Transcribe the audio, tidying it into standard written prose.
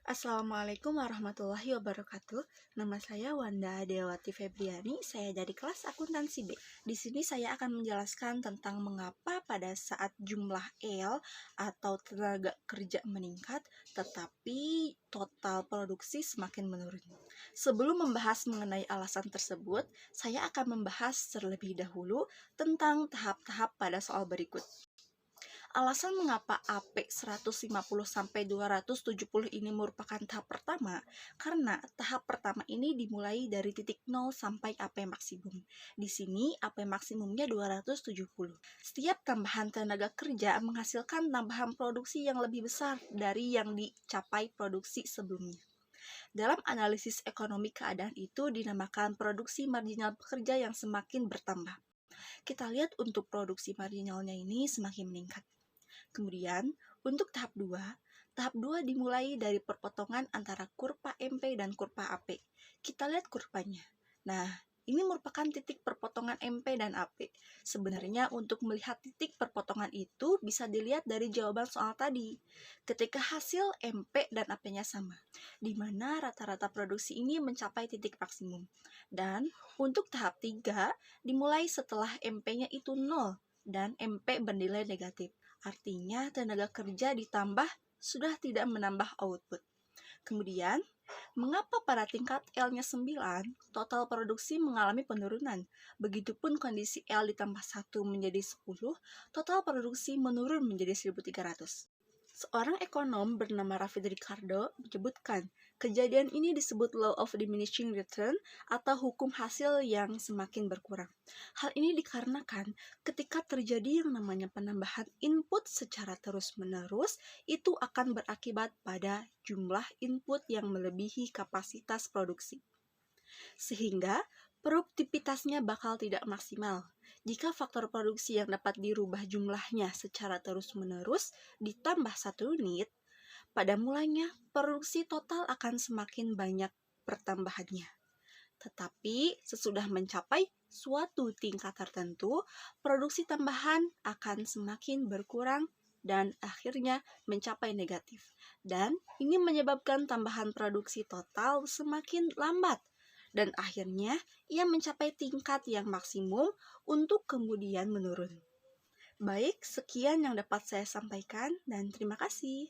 Assalamualaikum warahmatullahi wabarakatuh. Nama saya Wanda Dewati Febriani. Saya dari kelas akuntansi B. Di sini saya akan menjelaskan tentang mengapa pada saat jumlah L atau tenaga kerja meningkat, tetapi total produksi semakin menurun. Sebelum membahas mengenai alasan tersebut, saya akan membahas terlebih dahulu tentang tahap-tahap pada soal berikut. Alasan mengapa AP 150-270 ini merupakan tahap pertama, karena tahap pertama ini dimulai dari titik 0 sampai AP maksimum. Di sini AP maksimumnya 270. Setiap tambahan tenaga kerja menghasilkan tambahan produksi yang lebih besar dari yang dicapai produksi sebelumnya. Dalam analisis ekonomi keadaan itu dinamakan produksi marginal pekerja yang semakin bertambah. Kita lihat untuk produksi marginalnya ini semakin meningkat. Kemudian, untuk tahap 2 dimulai dari perpotongan antara kurva MP dan kurva AP. Kita lihat kurvanya. Nah, ini merupakan titik perpotongan MP dan AP. Sebenarnya untuk melihat titik perpotongan itu bisa dilihat dari jawaban soal tadi. Ketika hasil MP dan AP-nya sama, di mana rata-rata produksi ini mencapai titik maksimum. Dan untuk tahap 3 dimulai setelah MP-nya itu 0 dan MP bernilai negatif. Artinya tenaga kerja ditambah sudah tidak menambah output. Kemudian, mengapa pada tingkat L-nya 9, total produksi mengalami penurunan? Begitupun kondisi L ditambah 1 menjadi 10, total produksi menurun menjadi 1.300. Seorang ekonom bernama Ravid Ricardo menyebutkan, kejadian ini disebut law of diminishing return atau hukum hasil yang semakin berkurang. Hal ini dikarenakan ketika terjadi yang namanya penambahan input secara terus-menerus, itu akan berakibat pada jumlah input yang melebihi kapasitas produksi. Sehingga produktivitasnya bakal tidak maksimal. Jika faktor produksi yang dapat dirubah jumlahnya secara terus-menerus ditambah 1 unit, pada mulanya produksi total akan semakin banyak pertambahannya. Tetapi sesudah mencapai suatu tingkat tertentu, produksi tambahan akan semakin berkurang dan akhirnya mencapai negatif. Dan ini menyebabkan tambahan produksi total semakin lambat. Dan akhirnya ia mencapai tingkat yang maksimum untuk kemudian menurun. Baik, sekian yang dapat saya sampaikan dan terima kasih.